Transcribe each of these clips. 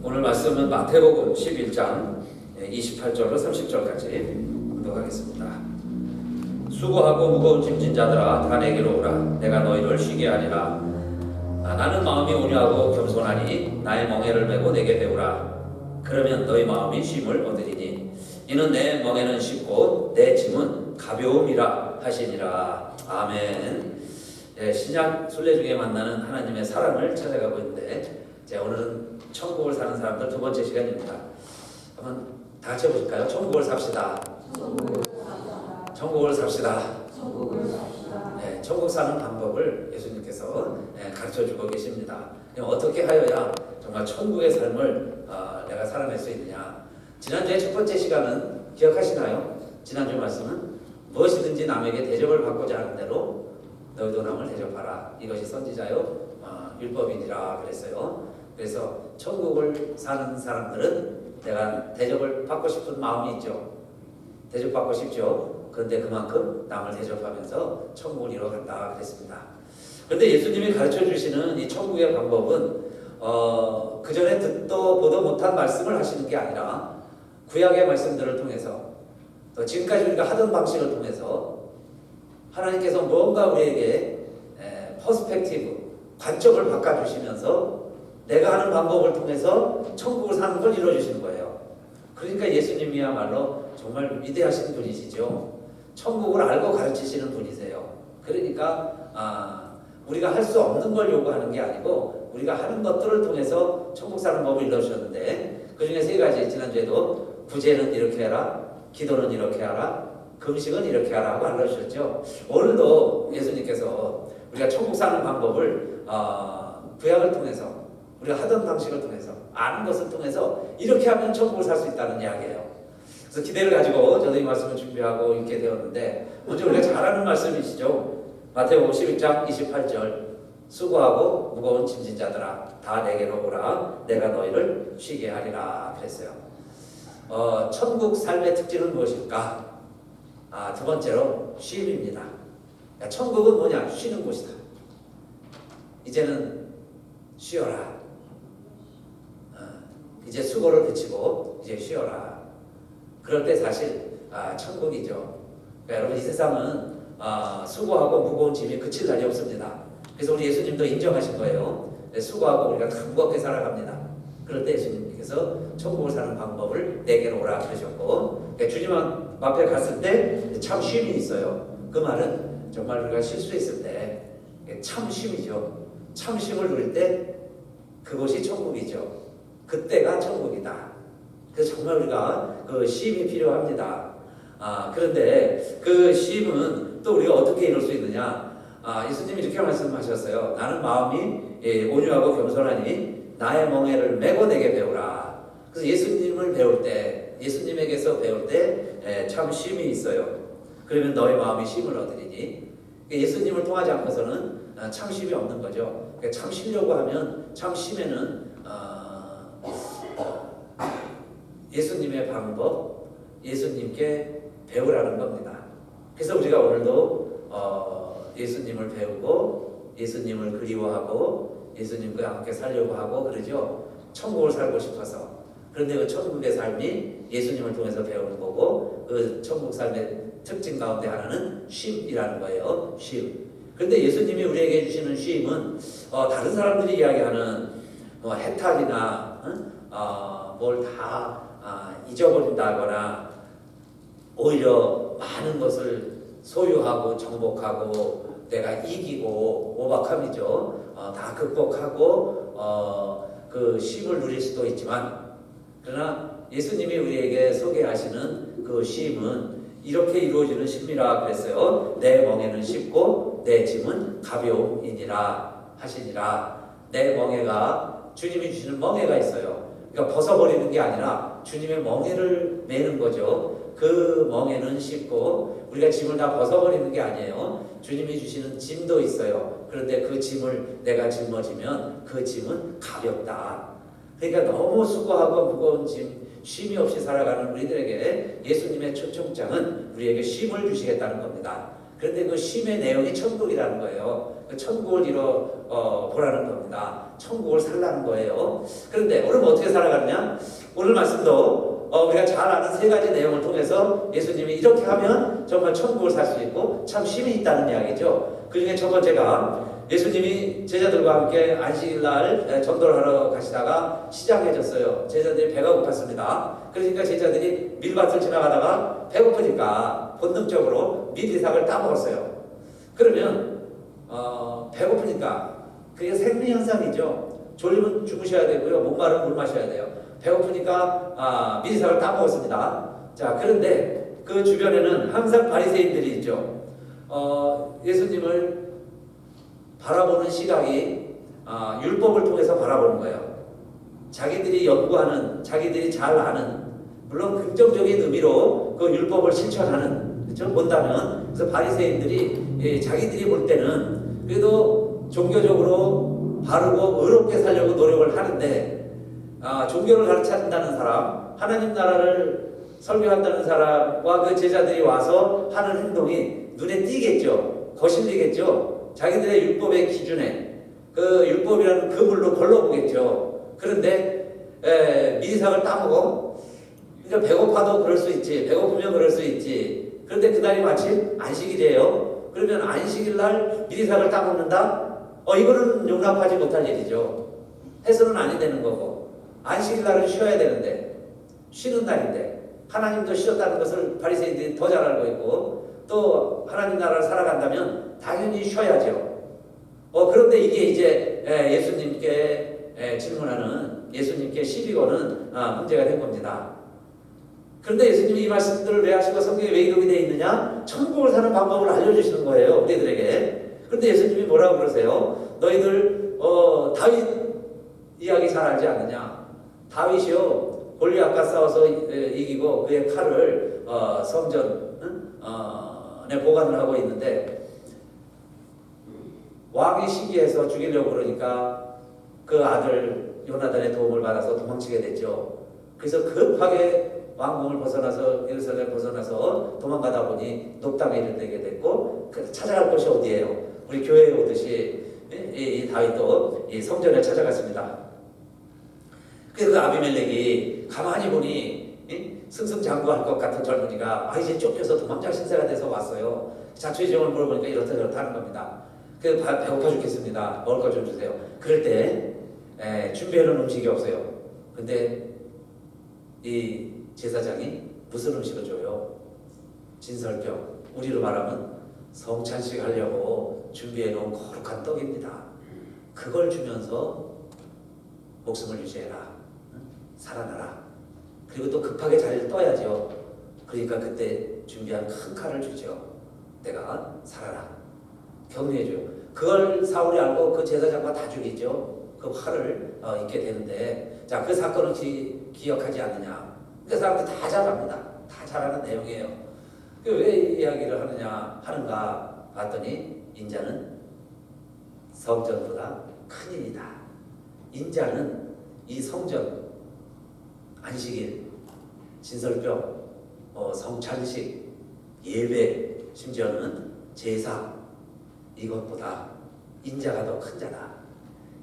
오늘 말씀은 마태복음 11장 28절로 30절까지 공독하겠습니다. 수고하고 무거운 짐진 자들아 다 내게로 오라. 내가 너희를 쉬게 하리라. 나는 마음이 온유하고 겸손하니 나의 멍에를 메고 내게 배우라. 그러면 너희 마음이 쉼을 얻으리니 이는 내 멍에는 쉽고 내 짐은 가벼움이라 하시니라. 아멘. 신약 순례 중에 만나는 하나님의 사랑을 찾아가고 있는데 오늘은 천국을 사는 사람들 두 번째 시간입니다. 한번 다 같이 해보실까요? 천국을 삽시다. 천국을 삽시다. 네, 천국 사는 방법을 예수님께서 가르쳐주고 계십니다. 어떻게 하여야 정말 천국의 삶을 내가 살아낼 수 있느냐. 지난주에 첫 번째 시간은 기억하시나요? 지난주 말씀은 무엇이든지 남에게 대접을 받고자 하는 대로 너희도 남을 대접하라. 이것이 선지자요 율법이니라 그랬어요. 그래서 천국을 사는 사람들은 내가 대접을 받고 싶은 마음이 있죠. 대접받고 싶죠. 그런데 그만큼 남을 대접하면서 천국을 이뤄간다 그랬습니다. 그런데 예수님이 가르쳐 주시는 이 천국의 방법은 그 전에 듣도 보도 못한 말씀을 하시는 게 아니라 구약의 말씀들을 통해서 또 지금까지 우리가 하던 방식을 통해서 하나님께서 뭔가 우리에게 퍼스펙티브, 관점을 바꿔주시면서 내가 하는 방법을 통해서 천국을 사는 걸 이루어주시는 거예요. 그러니까 예수님이야말로 정말 위대하신 분이시죠. 천국을 알고 가르치시는 분이세요. 그러니까 우리가 할 수 없는 걸 요구하는 게 아니고 우리가 하는 것들을 통해서 천국 사는 법을 일러주셨는데 그 중에 세 가지 지난주에도 구제는 이렇게 해라, 기도는 이렇게 하라, 금식은 이렇게 하라고 알려주셨죠. 오늘도 예수님께서 우리가 천국 사는 방법을 구약을 통해서 우리가 하던 방식을 통해서 아는 것을 통해서 이렇게 하면 천국을 살 수 있다는 이야기예요. 그래서 기대를 가지고 저도 이 말씀을 준비하고 읽게 되었는데 먼저 우리가 잘 아는 말씀이시죠. 마태복음 11장 28절 수고하고 무거운 짐진 자들아 다 내게로 오라. 내가 너희를 쉬게 하리라 그랬어요. 천국 삶의 특징은 무엇일까? 두 번째로 쉼입니다. 천국은 뭐냐? 쉬는 곳이다. 이제는 쉬어라. 이제 수고를 그치고 이제 쉬어라. 그럴 때 사실 천국이죠. 그러니까 여러분 이 세상은 수고하고 무거운 짐이 그칠 날이 없습니다. 그래서 우리 예수님도 인정하신 거예요. 수고하고 우리가 다 무겁게 살아갑니다. 그럴 때 예수님께서 천국을 사는 방법을 내게로 오라 그러셨고 그러니까 주님 앞에 갔을 때 참 쉼이 있어요. 그 말은 정말 우리가 쉴 수 있을 때 참 쉼이죠. 참 쉼을 누릴 때 그곳이 천국이죠. 그때가 천국이다. 그래서 정말 우리가 그 쉼이 필요합니다. 그런데 그 쉼은 또 우리가 어떻게 이룰 수 있느냐? 예수님이 이렇게 말씀하셨어요. 나는 마음이 온유하고 겸손하니 나의 멍에를 메고 내게 배우라. 그래서 예수님을 배울 때, 예수님에게서 배울 때 참 쉼이 있어요. 그러면 너의 마음이 쉼을 얻으리니 예수님을 통하지 않고서는 참 쉼이 없는 거죠. 참 쉬려고 하면 참 쉼에는 예수님의 방법, 예수님께 배우라는 겁니다. 그래서 우리가 오늘도 예수님을 배우고 예수님을 그리워하고 예수님과 함께 살려고 하고 그러죠. 천국을 살고 싶어서. 그런데 그 천국의 삶이 예수님을 통해서 배우는 거고 그 천국 삶의 특징 가운데 하나는 쉼이라는 거예요. 쉼. 그런데 예수님이 우리에게 주시는 쉼은 다른 사람들이 이야기하는 해탈이나 뭘 다 잊어버린다거나 오히려 많은 것을 소유하고 정복하고 내가 이기고 오박함이죠. 다 극복하고 그 쉼을 누릴 수도 있지만 그러나 예수님이 우리에게 소개하시는 그 쉼은 이렇게 이루어지는 쉼이라 그랬어요. 내 멍에는 쉽고 내 짐은 가벼움이니라 하시니라. 내 멍에가 주님이 주시는 멍에가 있어요. 그러니까 벗어버리는 게 아니라 주님의 멍에를 메는 거죠. 그 멍에는 쉽고 우리가 짐을 다 벗어버리는 게 아니에요. 주님이 주시는 짐도 있어요. 그런데 그 짐을 내가 짊어지면 그 짐은 가볍다. 그러니까 너무 수고하고 무거운 짐, 쉼이 없이 살아가는 우리들에게 예수님의 초청장은 우리에게 쉼을 주시겠다는 겁니다. 그런데 그 쉼의 내용이 천국이라는 거예요. 그 천국을 보라는 겁니다. 천국을 살라는 거예요. 그런데 오늘 어떻게 살아가느냐? 오늘 말씀도 우리가 잘 아는 세 가지 내용을 통해서 예수님이 이렇게 하면 정말 천국을 살 수 있고 참 쉼이 있다는 이야기죠. 그 중에 첫 번째가 예수님이 제자들과 함께 안식일날 전도를 하러 가시다가 시장에 졌어요. 제자들이 배가 고팠습니다. 그러니까 제자들이 밀밭을 지나가다가 배고프니까 본능적으로 밀이삭을 따먹었어요. 그러면 배고프니까 그게 생리현상이죠. 졸리면 주무셔야 되고요. 목마르면 물 마셔야 돼요. 배고프니까 밀이삭을 따먹었습니다. 자, 그런데 그 주변에는 항상 바리새인들이 있죠. 예수님을 바라보는 시각이 율법을 통해서 바라보는 거예요. 자기들이 연구하는, 자기들이 잘 아는, 물론 긍정적인 의미로 그 율법을 실천하는, 그렇죠? 본다면, 그래서 바리새인들이 자기들이 볼 때는 그래도 종교적으로 바르고 의롭게 살려고 노력을 하는데, 종교를 가르친다는 사람, 하나님 나라를 설교한다는 사람과 그 제자들이 와서 하는 행동이 눈에 띄겠죠. 거슬리겠죠. 자기들의 율법의 기준에 그 율법이라는 그물로 걸러보겠죠. 그런데 밀이삭을 따먹어. 그러니까 배고파도 그럴 수 있지. 배고프면 그럴 수 있지. 그런데 그날이 마침 안식일이에요. 그러면 안식일날 밀이삭을 따먹는다? 이거는 용납하지 못할 일이죠. 해서는 아니 되는 거고. 안식일날은 쉬어야 되는데, 쉬는 날인데 하나님도 쉬었다는 것을 바리새인들이 더 잘 알고 있고, 또 하나님 나라를 살아간다면 당연히 쉬어야죠. 그런데 이게 이제 예수님께 질문하는, 예수님께 시비 거는 문제가 된 겁니다. 그런데 예수님이 이 말씀들을 왜 하시고 성경에 왜 기록이 되어 있느냐? 천국을 사는 방법을 알려주시는 거예요, 우리들에게. 그런데 예수님이 뭐라고 그러세요? 너희들 다윗 이야기 잘 알지 않느냐? 다윗이요, 골리앗과 싸워서 이기고 그의 칼을 성전에 보관을 하고 있는데, 왕이 시기해서 죽이려고 그러니까 그 아들 요나단의 도움을 받아서 도망치게 됐죠. 그래서 급하게 왕궁을 벗어나서, 예루살렘 벗어나서 도망가다 보니 높당에 이르게 됐고, 찾아갈 곳이 어디예요? 우리 교회에 오듯이 이 다윗도 이 성전에 찾아갔습니다. 그래서 그 아비멜렉이 가만히 보니 승승장구할 것 같은 젊은이가 이제 쫓겨서 도망자 신세가 돼서 왔어요. 자초의 정을 물어보니까 이렇다 저렇다 하는 겁니다. 그래서 배고파 죽겠습니다. 먹을 것 좀 주세요. 그럴 때 준비해놓은 음식이 없어요. 근데 이 제사장이 무슨 음식을 줘요? 진설병, 우리로 말하면 성찬식 하려고 준비해놓은 거룩한 떡입니다. 그걸 주면서 목숨을 유지해라, 살아나라. 그리고 또 급하게 자리를 떠야죠. 그러니까 그때 준비한 큰 칼을 주죠. 내가 살아라, 격려해줘요. 그걸 사울이 알고 그 제사장과 다 죽이죠. 그 화를 입게 되는데, 자, 그 사건을 기억하지 않느냐? 그 사람들 다 잘 압니다. 다 잘 아는 내용이에요. 왜 이 이야기를 하는가 봤더니, 인자는 성전보다 큰 일이다. 인자는 이 성전, 안식일, 진설병, 성찬식, 예배, 심지어는 제사, 이것보다 인자가 더 큰 자다.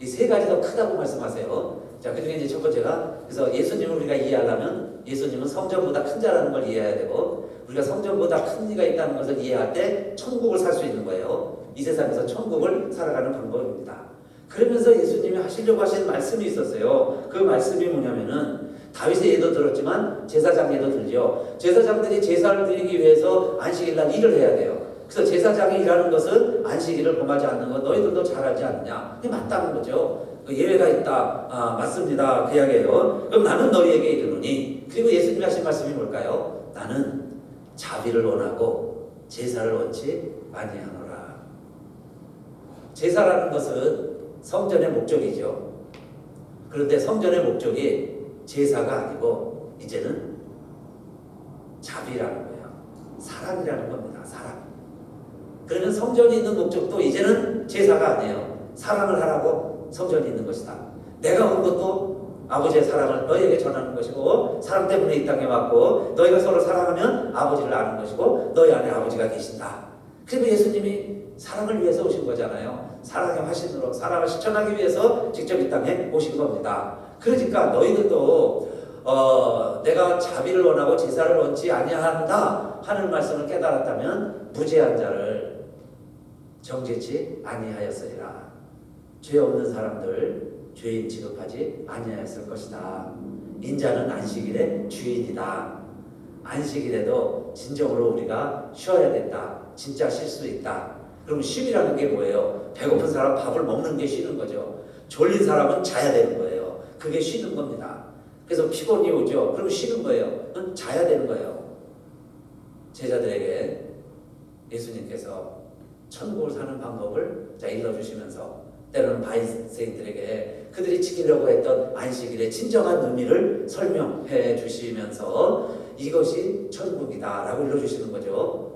이 세 가지 더 크다고 말씀하세요. 자, 그 중에 이제 첫 번째가, 그래서 예수님을 우리가 이해하려면 예수님은 성전보다 큰 자라는 걸 이해해야 되고, 우리가 성전보다 큰 이가 있다는 것을 이해할 때 천국을 살 수 있는 거예요. 이 세상에서 천국을 살아가는 방법입니다. 그러면서 예수님이 하시려고 하신 말씀이 있었어요. 그 말씀이 뭐냐면은, 다윗의 예도 들었지만 제사장 예도 들죠. 제사장들이 제사를 드리기 위해서 안식일날 일을 해야 돼요. 그래서 제사장이 일하는 것은 안식일을 범하지 않는 것, 너희들도 잘 알지 않느냐? 이게 맞다는 거죠. 그 예외가 있다. 맞습니다. 그 이야기예요. 그럼 나는 너희에게 이르노니, 그리고 예수님이 하신 말씀이 뭘까요? 나는 자비를 원하고 제사를 원치 아니하노라. 제사라는 것은 성전의 목적이죠. 그런데 성전의 목적이 제사가 아니고 이제는 자비라는 거예요. 사랑이라는 겁니다. 사랑. 그러면 성전이 있는 목적도 이제는 제사가 아니에요. 사랑을 하라고 성전이 있는 것이다. 내가 온 것도 아버지의 사랑을 너희에게 전하는 것이고, 사랑 때문에 이 땅에 왔고, 너희가 서로 사랑하면 아버지를 아는 것이고, 너희 안에 아버지가 계신다. 그리고 예수님이 사랑을 위해서 오신 거잖아요. 사랑의 화신으로 사랑을 실천하기 위해서 직접 이 땅에 오신 겁니다. 그러니까 너희들도 내가 자비를 원하고 제사를 원치 아니한다 하는 말씀을 깨달았다면 무죄한 자를 정죄치 아니하였으리라. 죄 없는 사람들 죄인 취급하지 아니하였을 것이다. 인자는 안식일의 주인이다. 안식일에도 진정으로 우리가 쉬어야 된다. 진짜 쉴 수 있다. 그럼 쉼이라는 게 뭐예요? 배고픈 사람 밥을 먹는 게 쉬는 거죠. 졸린 사람은 자야 되는 거예요. 그게 쉬는 겁니다. 그래서 피곤이 오죠. 그럼 쉬는 거예요. 자야 되는 거예요. 제자들에게 예수님께서 천국을 사는 방법을 일러주시면서 때로는 바리새인들에게 그들이 지키려고 했던 안식일의 진정한 의미를 설명해 주시면서 이것이 천국이다 라고 일러주시는 거죠.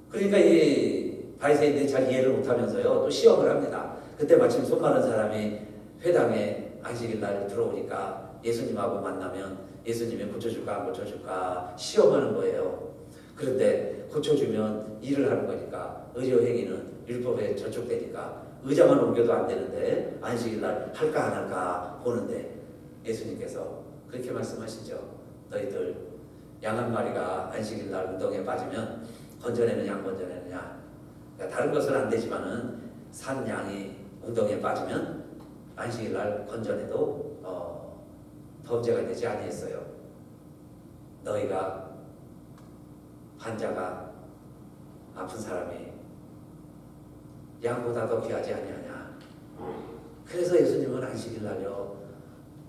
그러니까 이 바리새인들이 잘 이해를 못하면서요 또 시험을 합니다. 그때 마침 손 마른 사람이 회당에 안식일 날 들어오니까 예수님하고 만나면 예수님이 고쳐줄까 안 고쳐줄까 시험하는 거예요. 그런데 고쳐주면 일을 하는 거니까 의료행위는 율법에 저촉되니까 의자만 옮겨도 안 되는데 안식일 날 할까 안 할까 보는데 예수님께서 그렇게 말씀하시죠. 너희들 양 한 마리가 안식일 날 운동에 빠지면 건져내느냐 안 건져내느냐. 그러니까 다른 것은 안 되지만은 산 양이 운동에 빠지면 안식일 날 건져내도 범죄가 되지 아니했어요. 너희가 환자가 아픈 사람이 양보다 더 귀하지 아니하냐. 그래서 예수님은 안식일 날요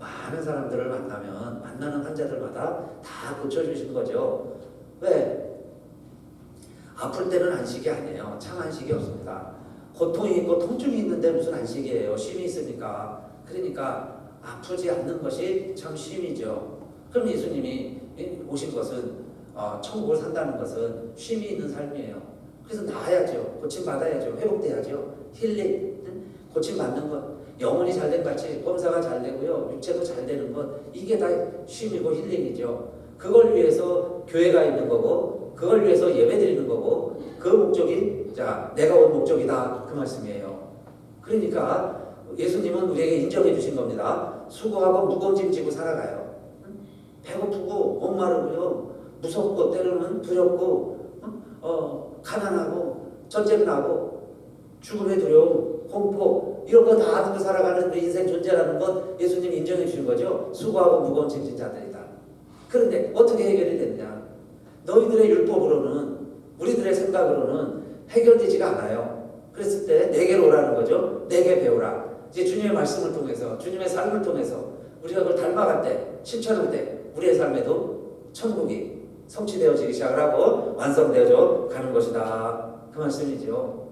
많은 사람들을 만나는 환자들마다 다 고쳐주신 거죠. 왜? 아플 때는 안식이 아니에요. 참 안식이 없습니다. 고통이 있고 통증이 있는데 무슨 안식이에요. 쉼이 있으니까. 그러니까 아프지 않는 것이 참 쉼이죠. 그럼 예수님이 오신 것은 천국을 산다는 것은 쉼이 있는 삶이에요. 그래서 나아야죠. 고침받아야죠. 회복돼야죠. 힐링, 고침받는 것. 영혼이 잘된 같이 범사가 잘 되고요. 육체도 잘 되는 것. 이게 다 쉼이고 힐링이죠. 그걸 위해서 교회가 있는 거고 그걸 위해서 예배 드리는 거고 그 목적이 내가 온 목적이다. 그 말씀이에요. 그러니까 예수님은 우리에게 인정해 주신 겁니다. 수고하고 무거운 짐 지고 살아가요. 배고프고 목마르고요. 무섭고 때로는 두렵고 가난하고 전쟁 나고 죽음의 두려움, 공포 이런 거 다 안고 살아가는 그 인생 존재라는 것 예수님이 인정해 주신 거죠. 수고하고 무거운 짐진 자들이다. 그런데 어떻게 해결이 됐냐? 너희들의 율법으로는 우리들의 생각으로는 해결되지가 않아요. 그랬을 때 내게로 오라는 거죠. 내게 배우라. 이제 주님의 말씀을 통해서 주님의 삶을 통해서 우리가 그걸 닮아갈 때 실천할 때 우리의 삶에도 천국이 성취되어지기 시작을 하고 완성되어져 가는 것이다. 그 말씀이죠.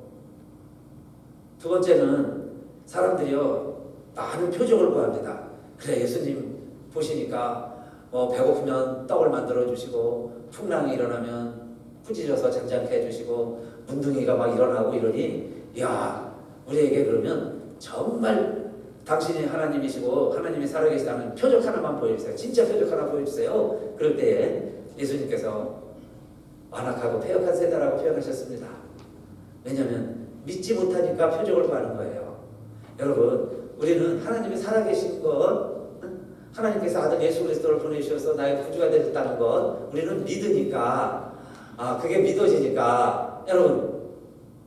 두 번째는 사람들이요 많은 표적을 구합니다. 그래 예수님 보시니까 배고프면 떡을 만들어 주시고 풍랑이 일어나면 부짖어서 잠잠케 해주시고 문둥이가 막 일어나고 이러니 야 우리에게 그러면 정말 당신이 하나님이시고 하나님이 살아계시다는 표적 하나만 보여주세요. 진짜 표적 하나 보여주세요. 그럴 때에 예수님께서 완악하고 패역한 세대라고 표현하셨습니다. 왜냐하면 믿지 못하니까 표적을 구하는 거예요. 여러분 우리는 하나님이 살아계신 것 하나님께서 아들 예수 그리스도를 보내주셔서 나의 구주가 되셨다는 것 우리는 믿으니까 그게 믿어지니까 여러분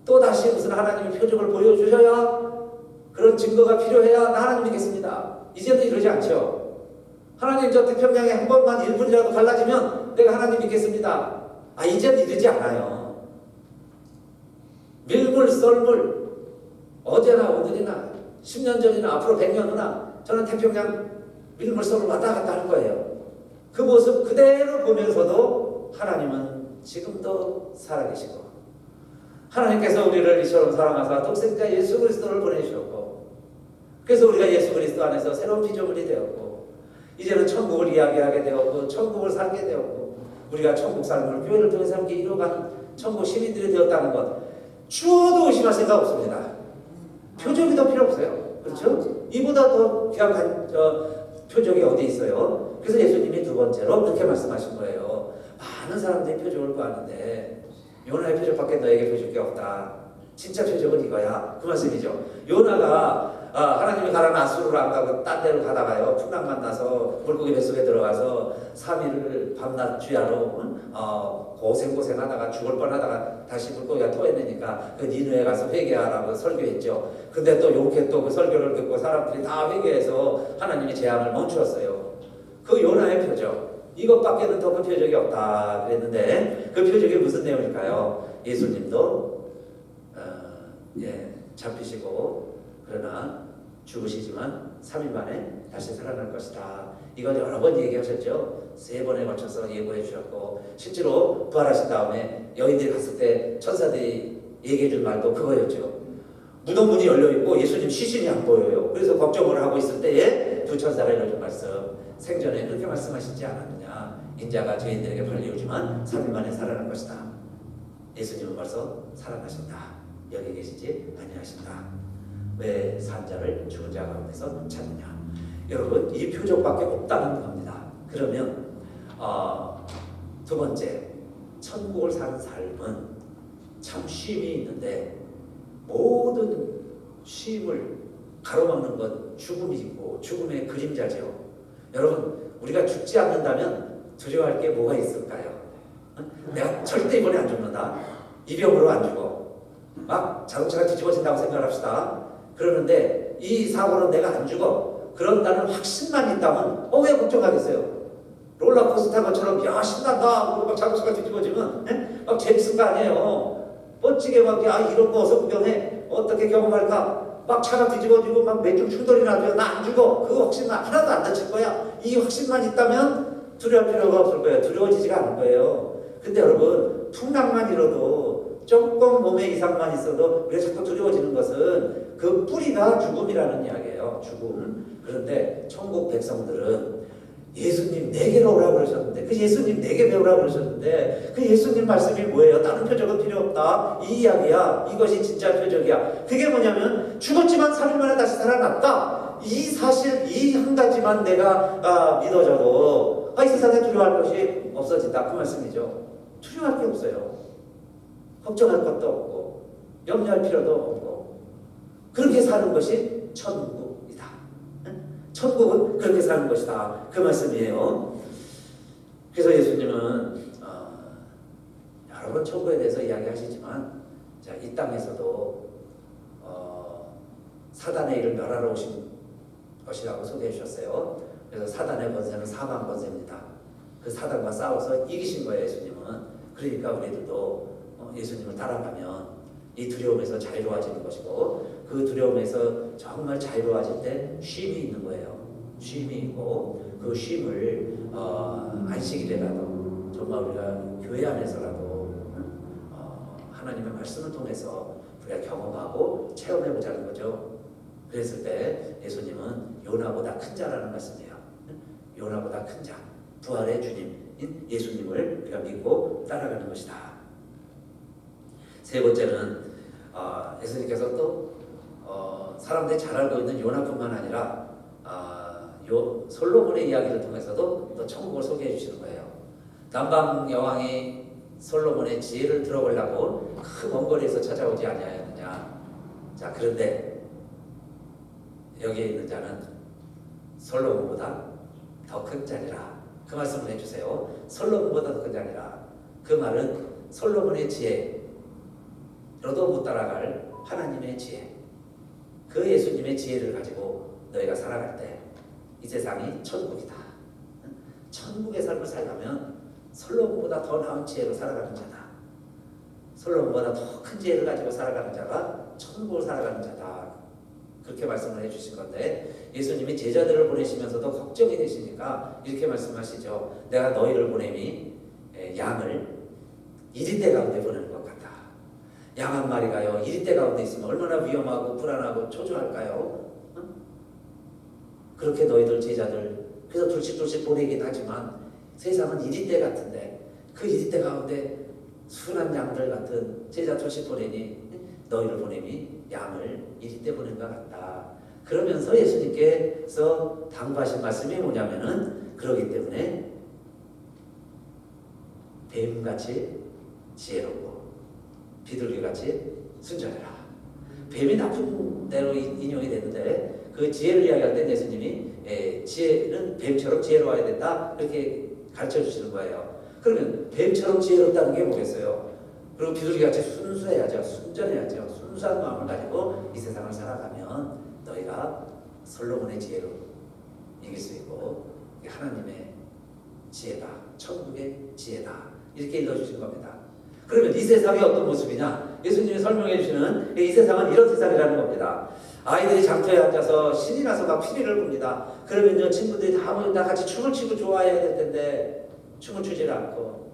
또다시 무슨 하나님의 표적을 보여주셔야 그런 증거가 필요해야 나 하나님 믿겠습니다. 이제도 이러지 않죠. 하나님 저 태평양에 한 번만 1분이라도 갈라지면 내가 하나님 믿겠습니다. 이제는 이러지 않아요. 밀물 썰물 어제나 오늘이나 10년 전이나 앞으로 100년 후나 저는 태평양 밀물 썰물 왔다 갔다 할 거예요. 그 모습 그대로 보면서도 하나님은 지금도 살아계시고 하나님께서 우리를 이처럼 사랑하사 독생자 예수 그리스도를 보내주셨고 그래서 우리가 예수 그리스도 안에서 새로운 피조물이 되었고 이제는 천국을 이야기하게 되었고 천국을 살게 되었고 우리가 천국 삶을 교회를 통해서 함께 이루어가는 천국 시민들이 되었다는 것 추워도 의심할 생각 없습니다. 표적이 더 필요 없어요. 그렇죠? 이보다 더 귀한 표적이 어디 있어요? 그래서 예수님이 두 번째로 그렇게 말씀하신 거예요. 많은 사람들이 표적을 구하는데 요나의 표적밖에 너에게 보여줄 게 없다. 진짜 표적은 이거야. 그 말씀이죠. 요나가 하나님이 가라는 아수르로 안 가고 딴 데로 가다가요, 풍랑 만나서 물고기 뱃속에 들어가서 3일을 밤낮 주야로 고생하다가 죽을 뻔하다가 다시 물고기가 토해내니까 그 니느에 가서 회개하라고 설교했죠. 근데 또 용케 또 그 설교를 듣고 사람들이 다 회개해서 하나님이 재앙을 멈추었어요. 그 요나의 표적, 이것밖에는 더 큰 표적이 없다 그랬는데, 그 표적이 무슨 내용일까요? 예수님도 잡히시고 그러나 죽으시지만 3일 만에 다시 살아날 것이다. 이걸 여러 번 얘기하셨죠. 3번에 걸쳐서 예고해 주셨고, 실제로 부활하신 다음에 여인들이 갔을 때 천사들이 얘기해 준 말도 그거였죠. 무덤 문이 열려 있고 예수님 시신이 안 보여요. 그래서 걱정을 하고 있을 때에 두 천사가 이러는 말씀, 생전에 그렇게 말씀하시지 않았느냐. 인자가 죄인들에게 팔리우지만 3일 만에 살아날 것이다. 예수님은 벌써 살아나신다. 여기 계시지 아니하신다. 왜 산자를 죽은 자 가운데서 찾느냐. 여러분, 이 표적밖에 없다는 겁니다. 그러면 두 번째, 천국을 사는 삶은 참 쉼이 있는데, 모든 쉼을 가로막는 건 죽음이 있고 죽음의 그림자죠. 여러분, 우리가 죽지 않는다면 두려워할 게 뭐가 있을까요? 내가 절대 이번에 안 죽는다. 이 병으로 안 죽어. 막 자동차가 뒤집어진다고 생각합시다. 그러는데 이 사고로 내가 안 죽어. 그런다는 확신만 있다면 왜 걱정하겠어요? 롤러코스터 탄 것처럼 야 신난다. 막 자동차가 뒤집어지면 막 재밌을 거 아니에요. 멋지게 막 이런 거 어서 구경해. 어떻게 경험할까? 막 차가 뒤집어지고 막 맥주 충돌이 나도 나 안 죽어. 그 확신만 하나도 안 다칠 거야. 이 확신만 있다면 두려울 필요가 없을 거예요. 두려워지지가 않을 거예요. 근데 여러분, 풍랑만 일어도 조금 몸에 이상만 있어도 우리가 자꾸 두려워지는 것은 그 뿌리가 죽음이라는 이야기예요. 죽음. 그런데 천국 백성들은 예수님 내게로 오라고 그러셨는데, 그 예수님 내게 배우라고 그러셨는데, 그 예수님 말씀이 뭐예요? 다른 표적은 필요 없다. 이 이야기야. 이것이 진짜 표적이야. 그게 뭐냐면 죽었지만 3일 만에 다시 살아났다. 이 사실, 이 한 가지만 내가 믿어져도 이 세상에 두려워할 것이 없어진다. 그 말씀이죠. 두려워할 게 없어요. 걱정할 것도 없고 염려할 필요도 없고, 그렇게 사는 것이 천국이다. 천국은 그렇게 사는 것이다. 그 말씀이에요. 그래서 예수님은 여러 번 천국에 대해서 이야기하시지만, 이 땅에서도 사단의 일을 멸하러 오신 것이라고 소개해 주셨어요. 그래서 사단의 권세는 사망 권세입니다. 그 사단과 싸워서 이기신 거예요, 예수님은. 그러니까 우리들도 예수님을 따라가면 이 두려움에서 자유로워지는 것이고, 그 두려움에서 정말 자유로워질 때 쉼이 있는 거예요. 쉼이 있고, 그 쉼을 안식일이라도 정말 우리가 교회 안에서라도 하나님의 말씀을 통해서 우리가 경험하고 체험해보자는 거죠. 그랬을 때 예수님은 요나보다 큰 자라는 말씀이에요. 요나보다 큰 자, 부활의 주님인 예수님을 우리가 믿고 따라가는 것이다. 세 번째는 예수님께서 또 사람들이 잘 알고 있는 요나뿐만 아니라 솔로몬의 이야기를 통해서도 또 천국을 소개해 주시는 거예요. 남방 여왕이 솔로몬의 지혜를 들어보려고 그 먼 거리에서 찾아오지 아니하였느냐. 자, 그런데 여기에 있는 자는 솔로몬보다 더 큰 자니라. 그 말씀을 해주세요. 솔로몬보다 더 큰 자니라. 그 말은 솔로몬의 지혜로도 못 따라갈 하나님의 지혜, 그 예수님의 지혜를 가지고 너희가 살아갈 때 이 세상이 천국이다. 천국의 삶을 살려면 솔로몬보다 더 나은 지혜로 살아가는 자다. 솔로몬보다 더 큰 지혜를 가지고 살아가는 자가 천국을 살아가는 자다. 그렇게 말씀을 해주신 건데, 예수님이 제자들을 보내시면서도 걱정이 되시니까 이렇게 말씀하시죠. 내가 너희를 보내니 양을 이리떼 가운데 보내는 것 같다. 양 한 마리가요, 이리떼 가운데 있으면 얼마나 위험하고 불안하고 초조할까요? 그렇게 너희들 제자들, 그래서 둘씩 보내긴 하지만 세상은 이리떼 같은데, 그 이리떼 가운데 순한 양들 같은 제자 둘씩 보내니 너희를 보내니 양을 이리떼 보낸 것 같다. 그러면서 예수님께서 당부하신 말씀이 뭐냐면은, 그러기 때문에 뱀같이 지혜롭고 비둘기같이 순전해라. 뱀이 나쁜 대로 인용이 되는데 그 지혜를 이야기할 때 예수님이 지혜는 뱀처럼 지혜로워야 된다 이렇게 가르쳐 주시는 거예요. 그러면 뱀처럼 지혜롭다는 게 뭐겠어요? 그리고 비둘기같이 순수해야죠. 순전해야죠. 순수한 마음을 가지고 이 세상을 살아가면 너희가 솔로몬의 지혜로 이길 수 있고 하나님의 지혜다. 천국의 지혜다. 이렇게 읽어주신 겁니다. 그러면 이 세상이 어떤 모습이냐? 예수님이 설명해 주시는 이 세상은 이런 세상이라는 겁니다. 아이들이 장터에 앉아서 신이 나서 막 피리를 붑니다. 그러면요 친구들이 다 같이 춤을 추고 좋아해야 될 텐데 춤을 추질 않고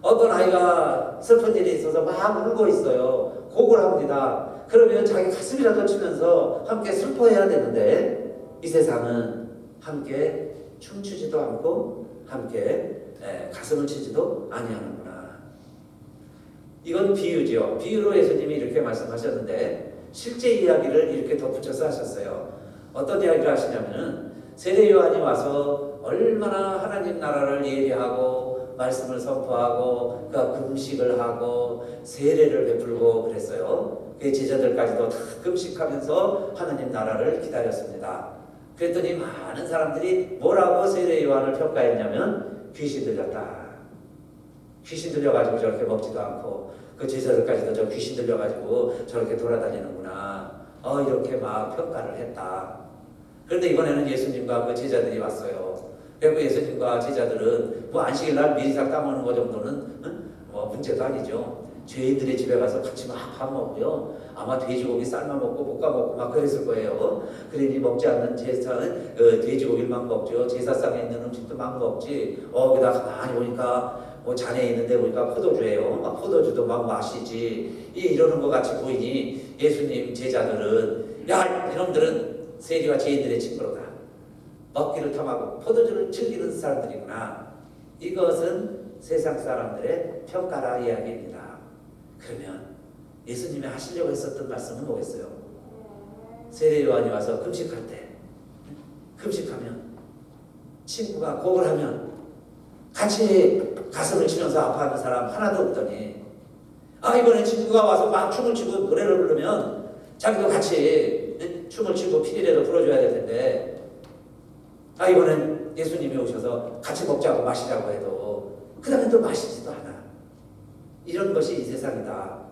어떤 아이가 슬픈 일이 있어서 막 울고 있어요. 곡을 합니다. 그러면 자기 가슴이라도 치면서 함께 슬퍼해야 되는데 이 세상은 함께 춤추지도 않고 함께 가슴을 치지도 아니하는구나. 이건 비유죠. 비유로 예수님이 이렇게 말씀하셨는데 실제 이야기를 이렇게 덧붙여서 하셨어요. 어떤 이야기를 하시냐면은 세례 요한이 와서 얼마나 하나님 나라를 예배하고 말씀을 선포하고 그가 금식을 하고 세례를 베풀고 그랬어요. 그 제자들까지도 다 금식하면서 하나님 나라를 기다렸습니다. 그랬더니 많은 사람들이 뭐라고 세례 요한을 평가했냐면 귀신 들렸다. 귀신 들려가지고 저렇게 먹지도 않고 그 제자들까지도 저 귀신 들려가지고 저렇게 돌아다니는구나. 이렇게 막 평가를 했다. 그런데 이번에는 예수님과 그 제자들이 왔어요. 그리고 예수님과 제자들은 뭐 안식일 날 미리상 까먹는 거 정도는 뭐 문제도 아니죠. 죄인들의 집에 가서 같이 막 밥 먹고요. 아마 돼지고기 삶아 먹고 볶아 먹고 막 그랬을 거예요. 그러니 먹지 않는 제사는 돼지고기만 먹죠. 제사상에 있는 음식도 막 먹지. 거기다 가만히 보니까 뭐 잔에 있는데 우리가 포도주예요. 막 포도주도 막 마시지. 이러는 것 같이 보이니 예수님 제자들은 야 이놈들은 세리와 죄인들의 친구로다. 먹기를 탐하고 포도주를 즐기는 사람들이구나. 이것은 세상 사람들의 평가라 이야기입니다. 그러면 예수님이 하시려고 했었던 말씀은 뭐겠어요? 세례 요한이 와서 금식할 때 금식하면 친구가 곡을 하면 같이 가슴을 치면서 아파하는 사람 하나도 없더니 이번에 친구가 와서 막 춤을 추고 노래를 부르면 자기도 같이 춤을 추고 피리라도 불어줘야 될 텐데 이번엔 예수님이 오셔서 같이 먹자고 마시자고 해도 그 다음에 또 마시지도 않아. 이런 것이 이 세상이다.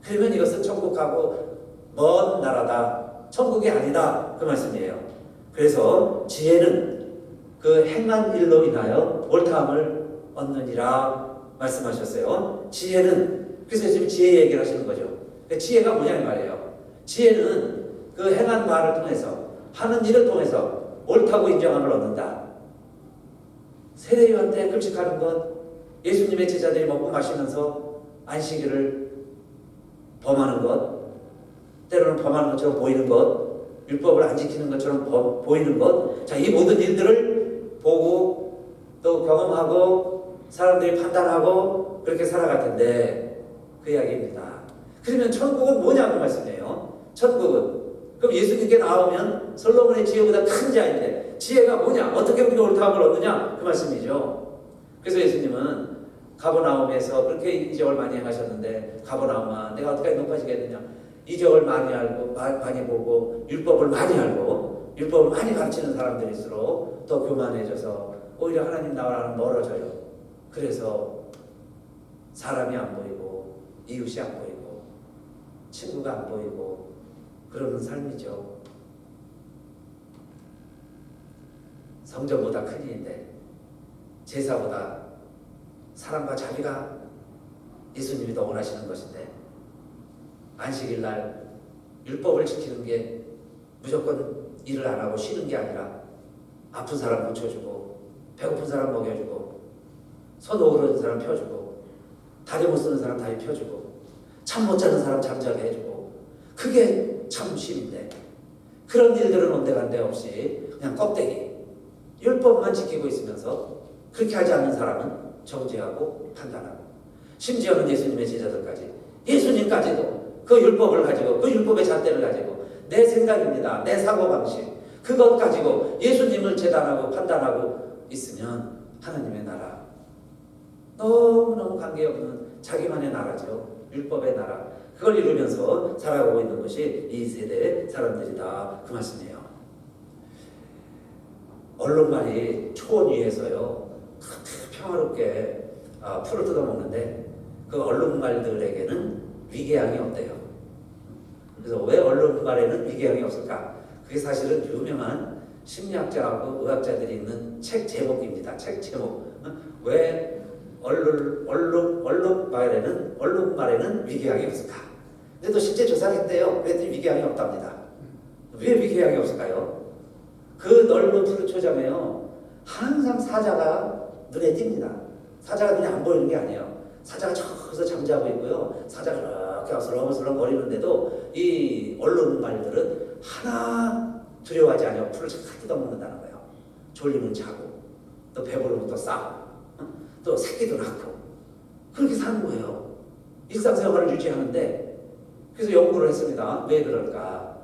그러면 이것은 천국하고 먼 나라다. 천국이 아니다. 그 말씀이에요. 그래서 지혜는 그 행한 일로 인하여 옳다함을 얻느니라 말씀하셨어요. 지혜는 그래서 지금 지혜 얘기를 하시는 거죠. 지혜가 뭐냐 이 말이에요. 지혜는 그 행한 말을 통해서 하는 일을 통해서 옳다고 인정함을 얻는다. 세례요한 때 금식하는 것, 예수님의 제자들이 먹고 마시면서 안식일을 범하는 것, 때로는 범하는 것처럼 보이는 것, 율법을 안 지키는 것처럼 보이는 것, 이 모든 일들을 보고 또 경험하고 사람들이 판단하고 그렇게 살아갈 텐데 그 이야기입니다. 그러면 천국은 뭐냐고 말씀이에요. 천국은 그럼 예수님께 나오면 솔로몬의 지혜보다 큰 자인데 지혜가 뭐냐? 어떻게 우리가 옳다함을 얻느냐? 그 말씀이죠. 그래서 예수님은 가버나움에서 그렇게 이적을 많이 행하셨는데 가버나움아 내가 어떻게 높아지겠느냐? 이적을 많이 알고 많이 보고 율법을 많이 알고 율법을 많이 가르치는 사람들일수록 더 교만해져서 오히려 하나님 나라는 멀어져요. 그래서 사람이 안 보이고 이웃이 안 보이고 친구가 안 보이고 그러는 삶이죠. 성전보다 큰 일인데 제사보다 사람과 자기가 예수님이 더 원하시는 것인데 안식일 날 율법을 지키는 게 무조건 일을 안 하고 쉬는 게 아니라 아픈 사람 고쳐주고 배고픈 사람 먹여주고 손 오그러진 사람 펴주고 다리 못 쓰는 사람 다리 펴주고 잠 못 자는 사람 잠자게 해주고 그게 참 쉼인데 그런 일들은 온데간데 없이 그냥 껍데기 율법만 지키고 있으면서 그렇게 하지 않는 사람은 정죄하고 판단하고 심지어는 예수님의 제자들까지 예수님까지도 그 율법을 가지고 그 율법의 잣대를 가지고 내 생각입니다. 내 사고방식 그것 가지고 예수님을 재단하고 판단하고 있으면 하나님의 나라 너무너무 관계없는 자기만의 나라죠. 율법의 나라 그걸 이루면서 살아가고 있는 것이 이 세대 사람들이다, 그 말씀이에요. 언론말이 초원 위에서요 평화롭게 풀을 뜯어먹는데 그 언론말들에게는 위궤양이 없대요. 그래서 왜 언론말에는 위궤양이 없을까? 그게 사실은 유명한 심리학자하고 의학자들이 있는 책 제목입니다. 책 제목. 왜 언론말에는 위궤양이 없을까? 근데 또 실제 조사를 했대요. 그랬더니 위궤양이 없답니다. 왜 위궤양이 없을까요? 그 넓은 푸른 초장에요 항상 사자가 눈에 띕니다. 사자가 눈에 안 보이는 게 아니에요. 사자가 저기서 잠자고 있고요. 사자가 이렇게 어슬렁어슬렁 거리는데도 이 언론말들은 하나 두려워하지 않아요. 풀을 잘 뜯어먹는다는 거예요. 졸리면 자고 또 배부르면 또 싸고 또 새끼도 낳고 그렇게 사는 거예요. 일상생활을 유지하는데. 그래서 연구를 했습니다. 왜 그럴까?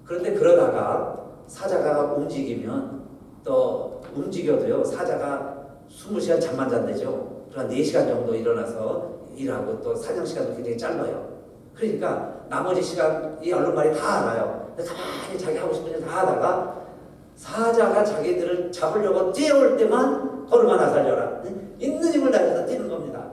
그런데 그러다가 사자가 움직이면 또 움직여도요 사자가 20시간 잠만 잔대죠. 그러니까 4시간 정도 일어나서 일하고 또 사냥 시간도 굉장히 짧아요. 그러니까 나머지 시간 이 언론말이 다 알아요. 가만히 자기 하고 싶은 일 다 하다가 사자가 자기들을 잡으려고 뛰어올 때만 걸음아 살려라. 있는 힘을 다해서 뛰는 겁니다.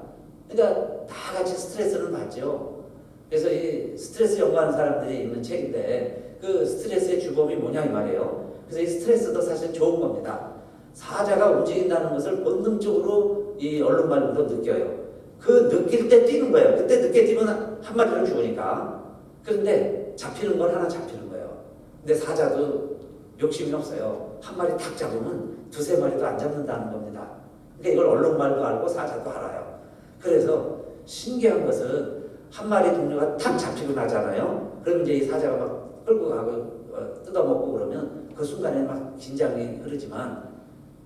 그러니까 다 같이 스트레스는 받죠. 그래서 이 스트레스 연구하는 사람들이 있는 책인데 그 스트레스의 주범이 뭐냐 이 말이에요. 그래서 이 스트레스도 사실 좋은 겁니다. 사자가 움직인다는 것을 본능적으로 이 언론말도 느껴요. 그 느낄 때 뛰는 거예요. 그때 늦게 뛰면 한 마리는 죽으니까. 그런데 잡히는 건 하나 잡히는 거예요. 근데 사자도 욕심이 없어요. 한 마리 탁 잡으면 두세 마리도 안 잡는다는 겁니다. 그러니까 이걸 언론말도 알고 사자도 알아요. 그래서 신기한 것은 한 마리 동료가 탁 잡히고 나잖아요. 그럼 이제 이 사자가 막 끌고 가고 뜯어먹고 그러면 그 순간에 막 긴장이 흐르지만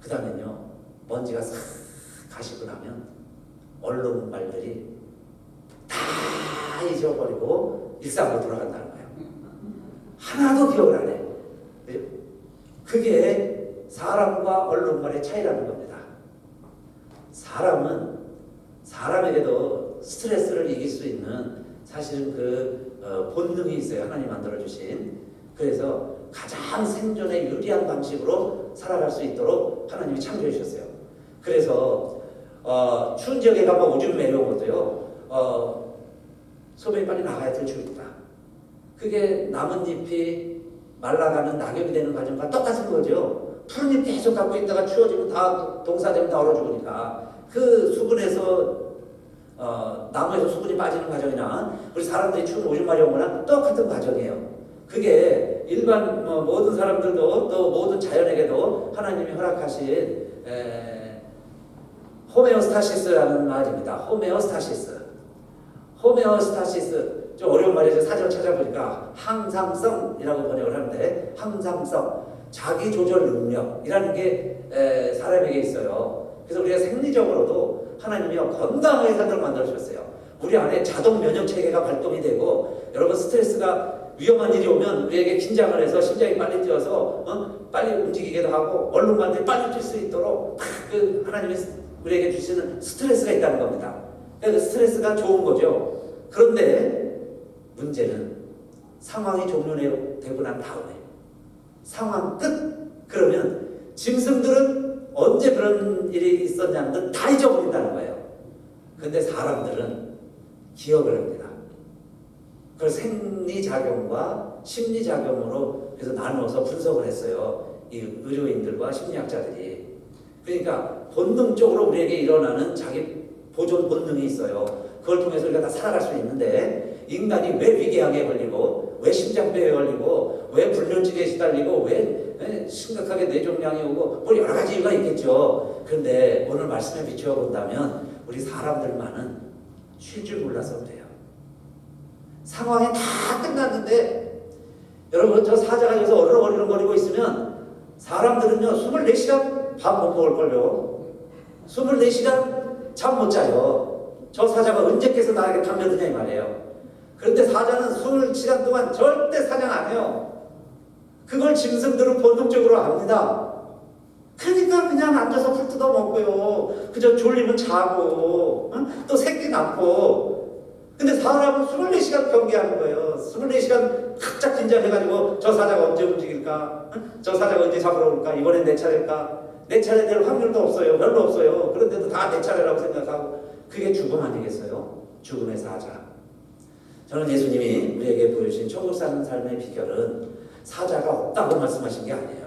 그 다음엔요 먼지가 싹 가시고 나면 언론말들이 다 잊어버리고 일상으로 돌아간다는 거예요. 하나도 기억을 안 해. 그게 사람과 언론말의 차이라는 겁니다. 사람은 사람에게도 스트레스를 이길 수 있는 사실은 그 본능이 있어요. 하나님 만들어주신. 그래서 가장 생존에 유리한 방식으로 살아갈 수 있도록 하나님이 창조해 주셨어요. 그래서 추운 지역에 가면 오줌 내려온 것도요 소변이 빨리 나가야 될 줄입니다. 그게 나뭇잎이 말라가는 낙엽이 되는 과정과 똑같은 거죠. 푸른 잎 계속 갖고 있다가 추워지면 다 동사되면 다 얼어 죽으니까 그 수분에서 나무에서 수분이 빠지는 과정이나 우리 사람들이 추운 오줌 마려운 거랑 똑같은 과정이에요. 그게 일반 모든 사람들도 또 모든 자연에게도 하나님이 허락하신 호메오스타시스라는 말입니다. 호메오스타시스. 좀 어려운 말이죠. 사전을 찾아보니까 항상성이라고 번역을 하는데 항상성, 자기 조절 능력이라는 게 사람에게 있어요. 그래서 우리가 생리적으로도 하나님이 건강하게 살도록 만들어 주셨어요. 우리 안에 자동 면역 체계가 발동이 되고 여러분 스트레스가 위험한 일이 오면 우리에게 긴장을 해서 심장이 빨리 뛰어서 빨리 움직이기도 하고 언론만들이 빨리 뛸 수 있도록 그 하나님이 우리에게 주시는 스트레스가 있다는 겁니다. 그러니까 스트레스가 좋은 거죠. 그런데 문제는 상황이 종료되고 난 다음에 상황 끝! 그러면 짐승들은 언제 그런 일이 있었냐는 다 잊어버린다는 거예요. 그런데 사람들은 기억을 합니다. 그걸 생리작용과 심리작용으로 그래서 나누어서 분석을 했어요. 이 의료인들과 심리학자들이. 그러니까 본능적으로 우리에게 일어나는 자기 보존 본능이 있어요. 그걸 통해서 우리가 다 살아갈 수 있는데 인간이 왜 위궤양에 걸리고 왜 심장병에 걸리고 왜 불면증에 시달리고 왜 심각하게 뇌종양이 오고 뭐 여러 가지 이유가 있겠죠. 그런데 오늘 말씀에 비추어 본다면 우리 사람들만은 쉴 줄 몰라서 그래요. 상황이 다 끝났는데 여러분 저 사자가 여기서 어르렁어르렁거리고 있으면 사람들은요 24시간 밥 못 먹을걸요. 24시간 잠 못 자요. 저 사자가 언제 깨서 나에게 담벼드냐 이 말이에요. 그런데 사자는 20시간 동안 절대 사냥 안 해요. 그걸 짐승들은 본능적으로 압니다. 그러니까 그냥 앉아서 풀 뜯어 먹고요. 그저 졸리면 자고 또 새끼 낳고 근데 사람은 24시간 경계하는 거예요. 24시간 각작 긴장해가지고 저 사자가 언제 움직일까? 저 사자가 언제 잡으러 올까? 이번엔 내 차례일까? 내 차례 될 확률도 없어요. 별로 없어요. 그런데도 다 내 차례라고 생각하고 그게 죽음 아니겠어요? 죽음의 사자. 저는 예수님이 우리에게 보여주신 천국 사는 삶의 비결은 사자가 없다고 말씀하신 게 아니에요.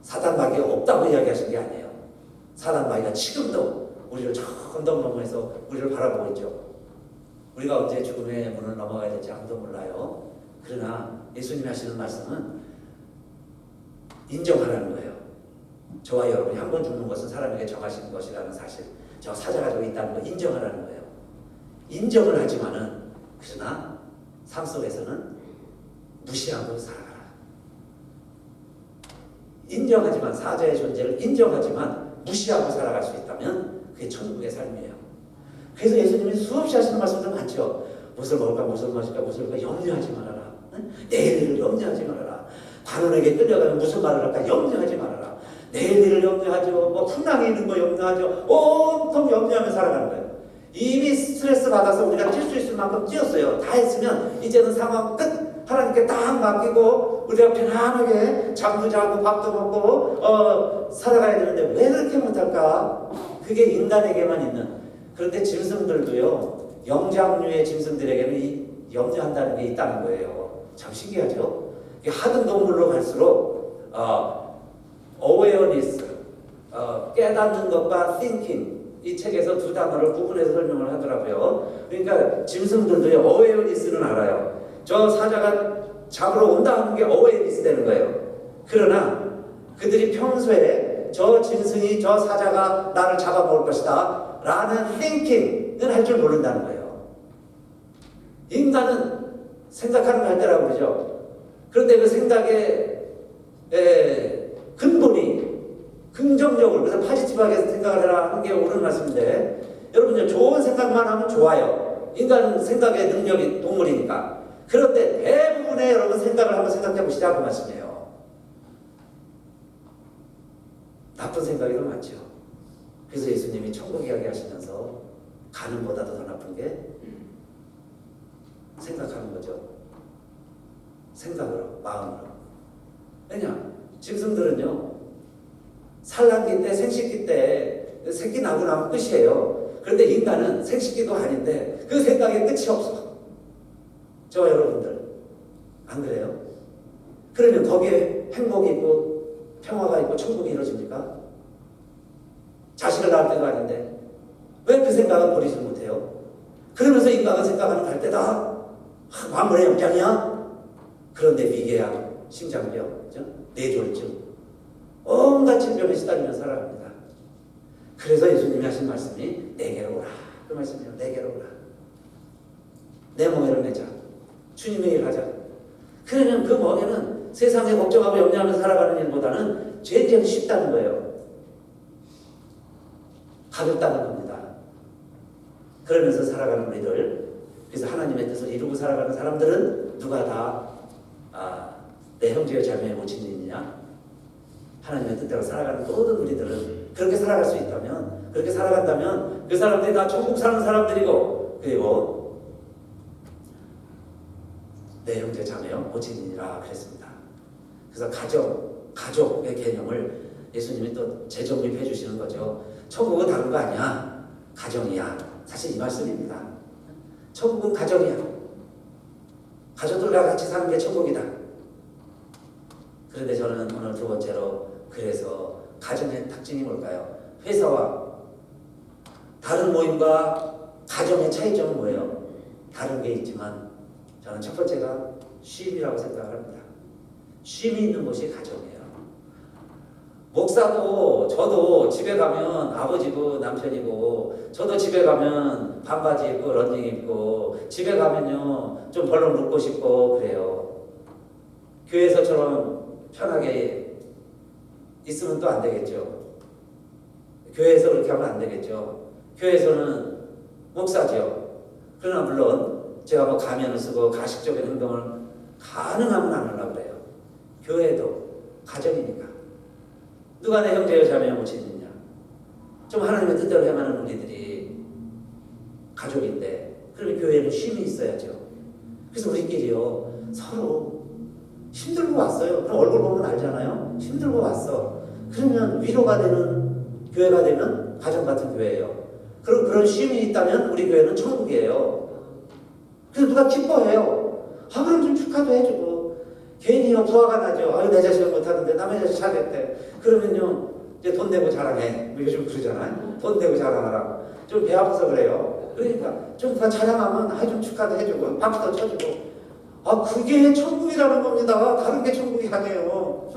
사단마귀가 없다고 이야기하신 게 아니에요. 사단마귀가 지금도 우리를 저 언덕 너머에서 우리를 바라보고 있죠. 우리가 언제 죽음의 문을 넘어가야 될지 아무도 몰라요. 그러나 예수님이 하시는 말씀은 인정하라는 거예요. 저와 여러분이 한 번 죽는 것은 사람에게 정하신 것이라는 사실, 저 사자가 저기 있다는 거 인정하라는 거예요. 인정을 하지만은 그러나 삶 속에서는 무시하고 살아가라. 인정하지만 사자의 존재를 인정하지만 무시하고 살아갈 수 있다면 그게 천국의 삶이에요. 그래서 예수님이 수없이 하시는 말씀들 많죠. 무엇을 먹을까 무엇을 마실까 무엇을 먹을까 염려하지 말아라. 내일 일을 염려하지 말아라. 관원에게 끌려가면 무슨 말을 할까 염려하지 말아라. 내일 일을 염려하죠. 뭐 풍랑이 있는 거 염려하죠. 온통 염려하며 살아가는 거예요. 이미 스트레스 받아서 우리가 뛸 수 있을 만큼 뛰었어요. 다 했으면 이제는 상황 끝. 하나님께 딱 맡기고 우리가 편안하게 잠도 자고 밥도 먹고 살아가야 되는데 왜 그렇게 못할까? 그게 인간에게만 있는. 그런데 짐승들도요. 영장류의 짐승들에게는 이 염려한다는 게 있다는 거예요. 참 신기하죠? 하등 동물로 갈수록 awareness, 깨닫는 것과 thinking, 이 책에서 두 단어를 구분해서 설명을 하더라고요. 그러니까 짐승들도요, awareness는 알아요. 저 사자가 잡으러 온다 하는 게 awareness 되는 거예요. 그러나 그들이 평소에 저 짐승이 저 사자가 나를 잡아먹을 것이다 라는 thinking은 할 줄 모른다는 거예요. 인간은 생각하는 거 할 때라고 그러죠. 그런데 그 생각의 근본이 긍정적으로, 그래서 파지티브하게 생각을 해라 하는 게 옳은 말씀인데, 여러분요, 좋은 생각만 하면 좋아요. 인간은 생각의 능력이 동물이니까. 그런데 대부분의 여러분 생각을 한번 생각해 보시자고 말씀이에요. 나쁜 생각이 더 많죠. 그래서 예수님이 천국 이야기 하시면서 가는보다도 더 나쁜 게 생각하는 거죠. 생각으로, 마음으로. 왜냐? 짐승들은요, 산란기 때, 생식기 때 새끼 나고 나면 끝이에요. 그런데 인간은 생식기도 아닌데 그 생각에 끝이 없어. 저 여러분들 안 그래요? 그러면 거기에 행복이 있고 평화가 있고 천국이 이루어집니까? 자식을 낳을 때도 아닌데 왜 그 생각을 버리지 못해요? 그러면서 인간은 생각하는 갈 때다 만물의 영장이야. 그런데 위궤양, 심장병, 뇌졸중, 온갖 질병에 시달리며 살아갑니다. 그래서 예수님이 하신 말씀이 내게로 오라. 그 말씀이에요. 내게로 오라. 내 멍에를 매자. 주님의 일 하자. 그러면 그 멍에는 세상에 걱정하고 염려하면서 살아가는 일보다는 굉장히 쉽다는 거예요. 가볍다는 겁니다. 그러면서 살아가는 우리들, 그래서 하나님의 뜻을 이루고 살아가는 사람들은 누가 다 내 형제와 자매의 모친이냐? 하나님의 뜻대로 살아가는 모든 우리들은 그렇게 살아갈 수 있다면, 그렇게 살아간다면 그 사람들이 다 천국 사는 사람들이고, 그리고 내 형제 자매요 모친이라 그랬습니다. 그래서 가족의 개념을 예수님이 또 재정립해 주시는 거죠. 천국은 다른 거 아니야. 가정이야. 사실 이 말씀입니다. 천국은 가정이야. 가족들과 같이 사는 게 천국이다. 그런데 저는 오늘 두 번째로, 그래서 가정의 특징이 뭘까요? 회사와 다른 모임과 가정의 차이점은 뭐예요? 다른 게 있지만 저는 첫 번째가 쉼이라고 생각합니다. 쉼이 있는 곳이 가정이에요. 목사도 저도 집에 가면 아버지고 남편이고, 저도 집에 가면 반바지 입고 런닝 입고, 집에 가면요 좀 벌렁 눕고 싶고 그래요. 교회에서처럼 편하게 있으면 또 안 되겠죠. 교회에서 그렇게 하면 안 되겠죠. 교회에서는 목사죠. 그러나 물론 제가 뭐 가면을 쓰고 가식적인 행동을 가능하면 안 하려고 그래요. 교회도 가정이니까. 누가 내 형제여 자매여 모친이냐? 좀 하나님의 뜻대로 해만한 우리들이 가족인데 그러면 교회는 쉼이 있어야죠. 그래서 우리끼리요 서로 힘들고 왔어요. 그럼 얼굴 보면 알잖아요. 힘들고 왔어. 그러면 위로가 되는 교회가 되면 가정 같은 교회예요. 그럼 그런 쉼이 있다면 우리 교회는 천국이에요. 그래서 누가 기뻐해요. 그럼 좀 축하도 해주고 괜히요 부하가 나죠. 내 자식은 못하는데 남의 자식 잘했대. 그러면요 이제 돈 내고 자랑해. 요즘 그러잖아요. 돈 내고 자랑하라. 좀 배 아파서 그래요. 그러니까 좀 누가 자랑하면 좀 축하도 해주고 박수도 쳐주고. 그게 천국이라는 겁니다. 다른 게 천국이 아니에요.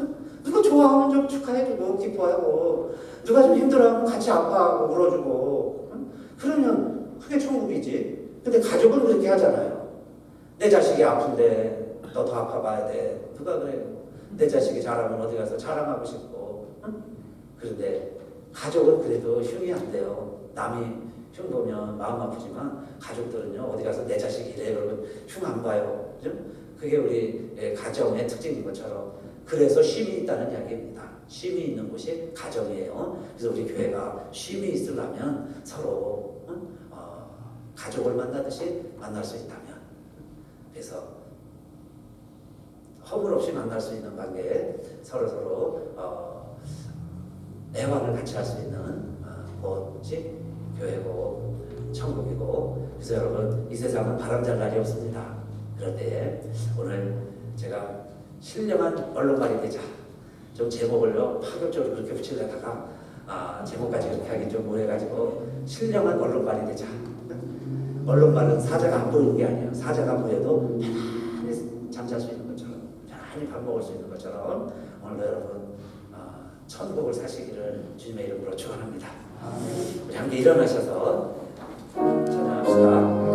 누가 좋아하면 좀 축하해주고 기뻐하고 누가 좀 힘들어하면 같이 아파하고 울어주고 그러면 그게 천국이지. 근데 가족은 그렇게 하잖아요. 내 자식이 아픈데 너 더 아파봐야 돼. 누가 그래요? 내 자식이 잘하면 어디 가서 자랑하고 싶고. 그런데 가족은 그래도 흉이 안 돼요. 남이 흉 보면 마음 아프지만 가족들은요 어디 가서 내 자식이 이래 그러면 흉 안 봐요. 그죠? 그게 우리 가정의 특징인 것처럼 그래서 쉼이 있다는 이야기입니다. 쉼이 있는 곳이 가정이에요. 그래서 우리 교회가 쉼이 있으려면 서로 가족을 만나듯이 만날 수 있다면 그래서 허물 없이 만날 수 있는 관계에 서로 애환을 같이 할 수 있는 곳이 교회고 천국이고 그래서 여러분 이 세상은 바람잘 날이 없습니다. 그런데 오늘 제가 신령한 언론말이 되자 좀 제목을요 파격적으로 그렇게 붙이려다가 제목까지 그렇게 하긴 좀 뭐해가지고 신령한 언론말이 되자. 언론말은 사자가 안 보이는 게 아니에요. 사자가 보여도 편안히 잠잘 수 있는 것처럼 편안히 밥 먹을 수 있는 것처럼 오늘도 여러분 천국을 사시기를 주님의 이름으로 축원합니다. 우리 함께 일어나셔서 찬양합시다.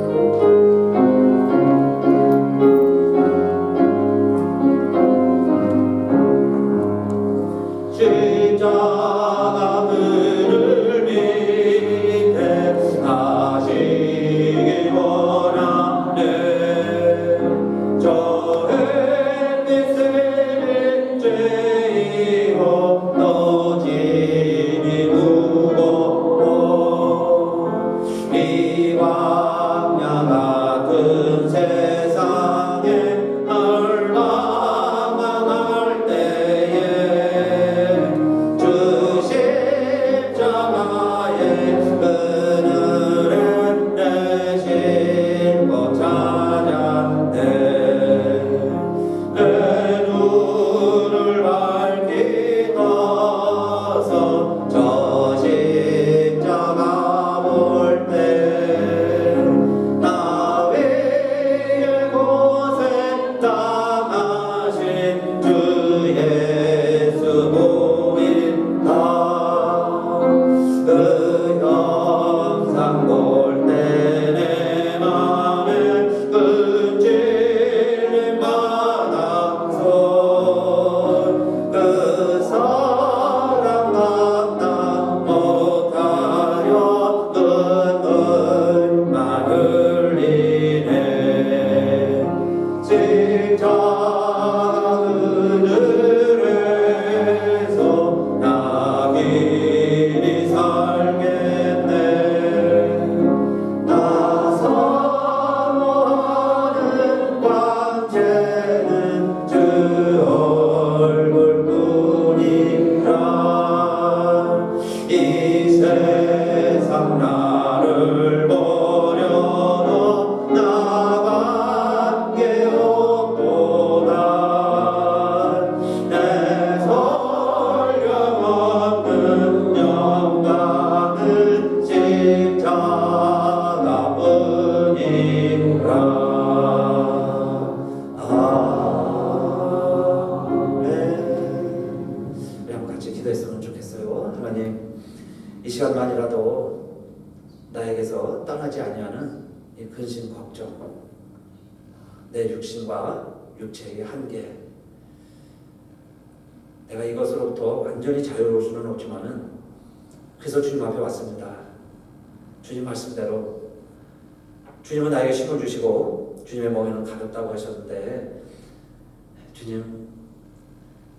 이 시간만이라도 나에게서 떠나지 아니하는 이 근심 걱정, 내 육신과 육체의 한계, 내가 이것으로부터 완전히 자유로울 수는 없지만은 그래서 주님 앞에 왔습니다. 주님 말씀대로 주님은 나에게 힘을 주시고 주님의 멍에는 가볍다고 하셨는데 주님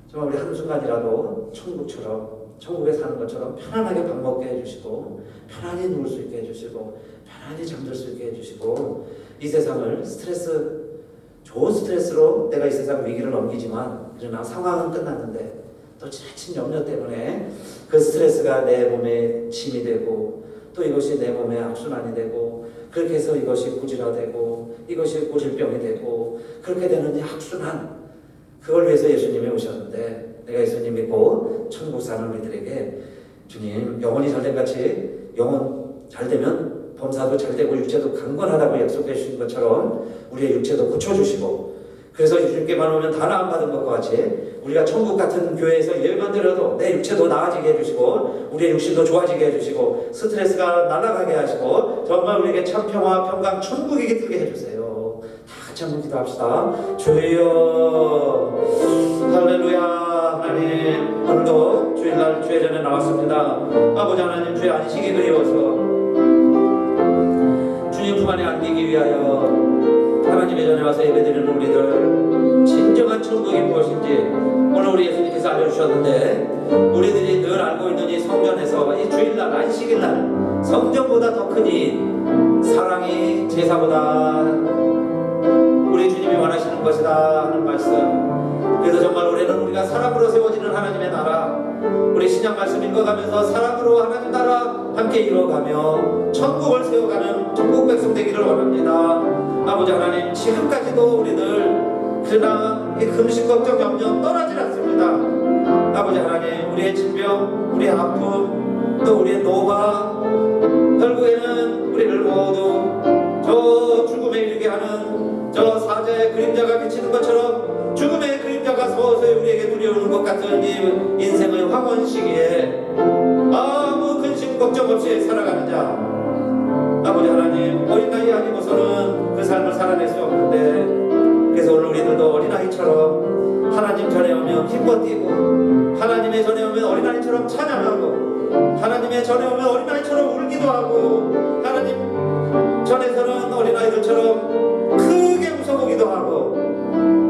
정말 우리 한순간이라도 천국처럼 천국에 사는 것처럼 편안하게 밥 먹게 해주시고 편안히 누울 수 있게 해주시고 편안히 잠들 수 있게 해주시고 이 세상을 좋은 스트레스로 내가 이 세상 위기를 넘기지만 그러나 상황은 끝났는데 또 지나친 염려 때문에 그 스트레스가 내 몸에 짐이 되고 또 이것이 내 몸에 악순환이 되고 그렇게 해서 이것이 고질화되고 이것이 고질병이 되고 그렇게 되는 이 악순환, 그걸 위해서 예수님이 오셨는데 내가 예수님 믿고 천국 사는 우리들에게 주님 영혼이 잘된 같이 영혼 잘되면 범사도 잘되고 육체도 강건하다고 약속해 주신 것처럼 우리의 육체도 고쳐주시고 그래서 주님께만 오면 다 나음받은 것과 같이 우리가 천국 같은 교회에서 예배만 드려도 내 육체도 나아지게 해주시고 우리의 육신도 좋아지게 해주시고 스트레스가 날아가게 하시고 정말 우리에게 참 평화 평강 천국이 깃들게 해주세요. 다 같이 한번 기도합시다. 주여 할렐루야. 하나님 오늘도 주일날 주의 전에 나왔습니다. 아버지 하나님 주의 안식이 그리워서 주님 품 안에 안기기 위하여 하나님의 전에 와서 예배드리는 우리들 진정한 천국이 무엇인지 오늘 우리 예수님께서 알려주셨는데 우리들이 늘 알고 있는 이 성전에서 이 주일날 안식일날 성전보다 더 크니 사랑이 제사보다 우리 주님이 원하시는 것이다 하는 말씀. 그래서 정말 우리가 사랑으로 세워지는 하나님의 나라, 우리 신약 말씀 읽어가면서 사랑으로 하나님 나라 함께 이루어가며 천국을 세워가는 천국 백성 되기를 원합니다. 아버지 하나님 지금까지도 우리들 그러나 이 금식 걱정 염려 떠나질 않습니다. 아버지 하나님 우리의 질병, 우리의 아픔, 또 우리의 노화 결국에는 우리를 모두 저 죽음에 이르게 하는 저 사자의 그림자가 비치는 것처럼 죽음의 그림자가 서서히 우리에게 두려오는 것 같은 이 인생의 황혼 시기에 아무 근심 걱정 없이 살아가는 자 아버지 하나님 어린아이 아니고서는 그 삶을 살아낼 수 없는데 그래서 오늘 우리들도 어린아이처럼 하나님 전에 오면 기뻐 뛰고 하나님의 전에 오면 어린아이처럼 찬양하고 하나님의 전에 오면 어린아이처럼 울기도 하고 하나님 전에서는 어린아이들처럼 크게 웃어보기도 하고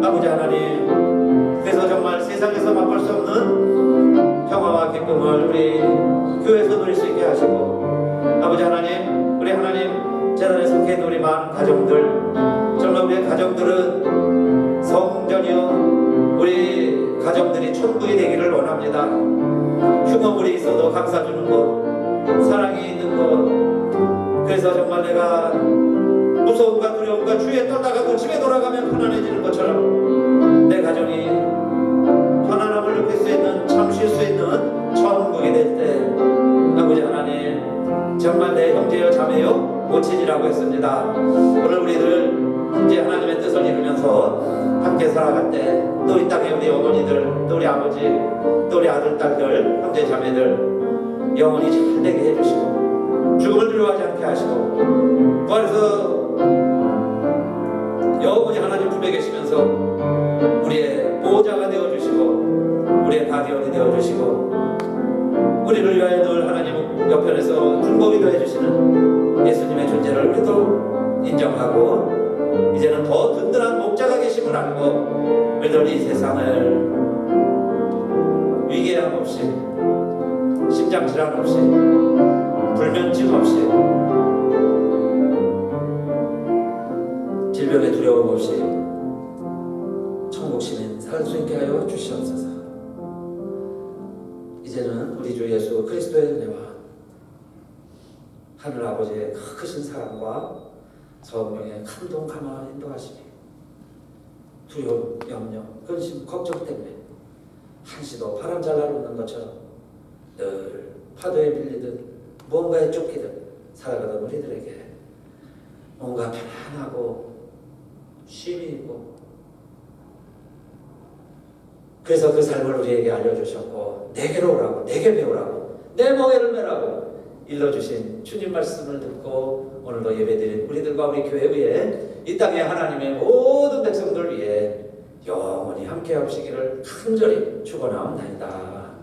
아버지 하나님 그래서 정말 세상에서 맛볼 수 없는 평화와 기쁨을 우리 교회에서 누릴 수 있게 하시고 아버지 하나님 우리 하나님 재단에 속해 있는 우리 많은 가정들 정말 우리의 가정들은 성전이요 우리 가정들이 천국이 되기를 원합니다. 흉어물이 있어도 감싸주는 것 사랑이 있는 것 그래서 정말 내가 무서움과 두려움과 주위에 떠나가고 집에 돌아가면 편안해지는 것처럼 내 가정이 편안함을 느낄 수 있는 참 쉴 수 있는 천국이 될 때 아버지 하나님 정말 내 형제여 자매여 모친이라고 했습니다. 오늘 우리들 이제 하나님의 뜻을 이루면서 함께 살아갈 때 또 이 땅에 우리 어머니들 또 우리 아버지 또 우리 아들 딸들 형제 자매들 영원히 잘 되게 해주시고 죽음을 두려워하지 않게 하시고 부활해서 영원히 하나님 품에 계시면서 우리의 보호자가 되어주시고 우리의 가디언이 되어주시고 우리를 위하여 늘 하나님 옆편에서 중보기도 해주시는 예수님의 존재를 우리도 인정하고 이제는 더 든든한 목자가 계심을 알고 우리들 이 세상을 위궤양 없이 심장질환 없이 불면증 없이 질병의 두려움 없이 천국 시민 살 수 있게 하여 주시옵소서. 이제는 우리 주 예수 그리스도의 은혜와 하늘 아버지의 크신 사랑과 성령의 감동 감화 인도하심이 두려움, 염려, 근심, 걱정 때문에 한시도 바람 잘 날아오는 것처럼 늘 파도에 밀리듯 무언가에 쫓기듯 살아가던 우리들에게 뭔가 편안하고 쉼이 있고 그래서 그 삶을 우리에게 알려주셨고 내게로 오라고 내게 배우라고 내 멍에를 메라고 일러주신 주님 말씀을 듣고 오늘도 예배드린 우리들과 우리 교회 위에 이 땅에 하나님의 모든 백성들 위해 영원히 함께 하시기를 간절히 축원하옵나이다.